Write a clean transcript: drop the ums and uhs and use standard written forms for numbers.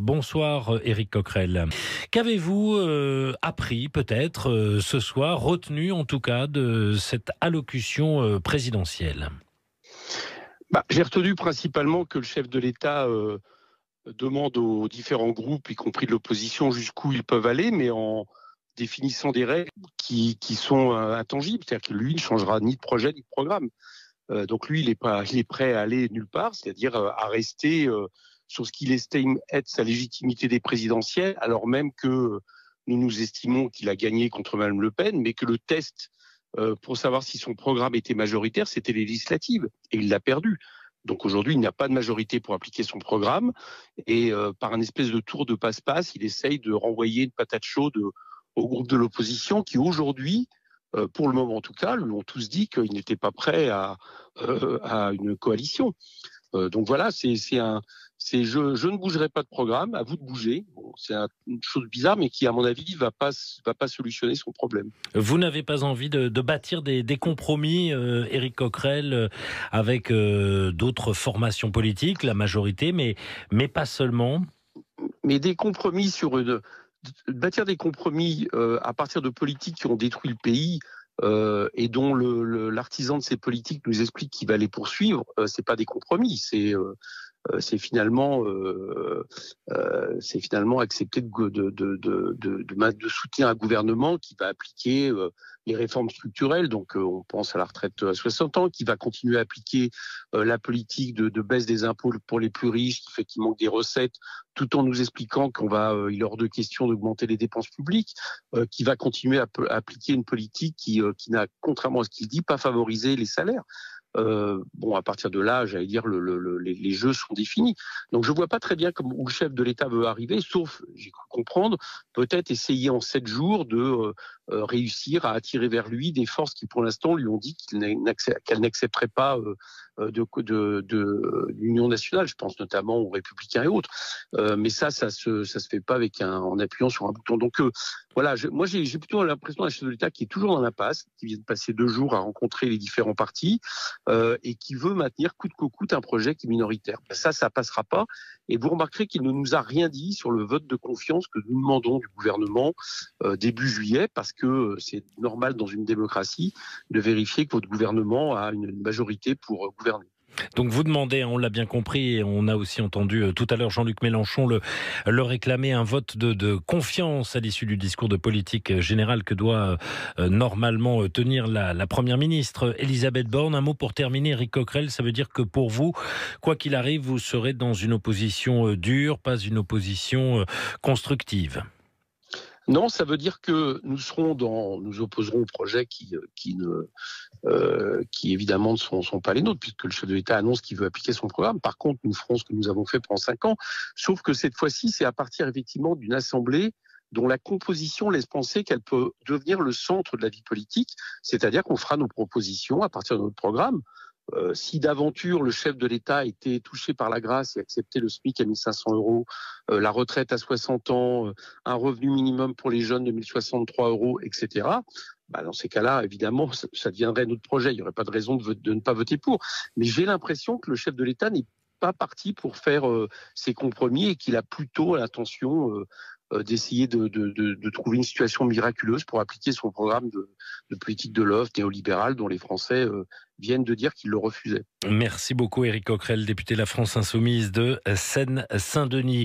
Bonsoir Éric Coquerel. Qu'avez-vous appris peut-être ce soir, retenu en tout cas de cette allocution présidentielle? J'ai retenu principalement que le chef de l'État demande aux différents groupes, y compris de l'opposition, jusqu'où ils peuvent aller, mais en définissant des règles qui sont intangibles. C'est-à-dire que lui ne changera ni de projet ni de programme. Donc lui, il est prêt à aller nulle part, c'est-à-dire à rester sur ce qu'il estime être sa légitimité des présidentielles, alors même que nous estimons qu'il a gagné contre Mme Le Pen, mais que le test pour savoir si son programme était majoritaire, c'était les législatives, et il l'a perdu. Donc aujourd'hui, il n'a pas de majorité pour appliquer son programme, et par un espèce de tour de passe-passe, il essaye de renvoyer une patate chaude au groupe de l'opposition qui aujourd'hui, pour le moment en tout cas, lui ont tous dit qu'ils n'étaient pas prêts à une coalition. Donc voilà, je ne bougerai pas de programme, à vous de bouger. Bon, c'est une chose bizarre, mais qui, à mon avis, va pas solutionner son problème. Vous n'avez pas envie de bâtir des compromis, Éric Coquerel, avec d'autres formations politiques, la majorité, mais pas seulement? Mais des compromis bâtir des compromis à partir de politiques qui ont détruit le pays, et dont l'artisan de ces politiques nous explique qu'il va les poursuivre, c'est pas des compromis, c'est finalement accepter de soutenir un gouvernement qui va appliquer les réformes structurelles. Donc on pense à la retraite à 60 ans, qui va continuer à appliquer la politique de baisse des impôts pour les plus riches, qui fait qu'il manque des recettes, tout en nous expliquant il est hors de question d'augmenter les dépenses publiques, qui va continuer à appliquer une politique qui n'a, contrairement à ce qu'il dit, pas favorisé les salaires. À partir de là, j'allais dire, les jeux sont définis. Donc je vois pas très bien où le chef de l'État veut arriver, sauf, j'ai cru comprendre, peut-être essayer en 7 jours de réussir à attirer vers lui des forces qui, pour l'instant, lui ont dit qu'elles n'accepteraient pas de l'Union nationale. Je pense notamment aux Républicains et autres. Mais ça se fait pas en appuyant sur un bouton. Donc voilà, moi j'ai plutôt l'impression d'un chef de l'État qui est toujours dans l'impasse, qui vient de passer 2 jours à rencontrer les différents partis, et qui veut maintenir coûte que coûte un projet qui est minoritaire. Ça passera pas. Et vous remarquerez qu'il ne nous a rien dit sur le vote de confiance que nous demandons du gouvernement début juillet, parce que c'est normal dans une démocratie de vérifier que votre gouvernement a une majorité pour gouverner. Donc vous demandez, on l'a bien compris, et on a aussi entendu tout à l'heure Jean-Luc Mélenchon le réclamer, un vote de confiance à l'issue du discours de politique générale que doit normalement tenir la Première ministre Elisabeth Borne. Un mot pour terminer, Éric Coquerel, ça veut dire que pour vous, quoi qu'il arrive, vous serez dans une opposition dure, pas une opposition constructive? Non, ça veut dire que nous opposerons aux projets qui évidemment ne sont pas les nôtres, puisque le chef de l'État annonce qu'il veut appliquer son programme. Par contre, nous ferons ce que nous avons fait pendant 5 ans, sauf que cette fois-ci, c'est à partir effectivement d'une assemblée dont la composition laisse penser qu'elle peut devenir le centre de la vie politique, c'est-à-dire qu'on fera nos propositions à partir de notre programme. Si d'aventure le chef de l'État était touché par la grâce et acceptait le SMIC à 1 500 €, la retraite à 60 ans, un revenu minimum pour les jeunes de 1 063 €, etc., dans ces cas-là, évidemment, ça deviendrait notre projet. Il n'y aurait pas de raison de ne pas voter pour. Mais j'ai l'impression que le chef de l'État n'est pas parti pour faire ses compromis, et qu'il a plutôt l'intention d'essayer de trouver une situation miraculeuse pour appliquer son programme de politique de l'offre néolibérale dont les Français viennent de dire qu'ils le refusaient. Merci beaucoup Éric Coquerel, député de la France Insoumise de Seine-Saint-Denis.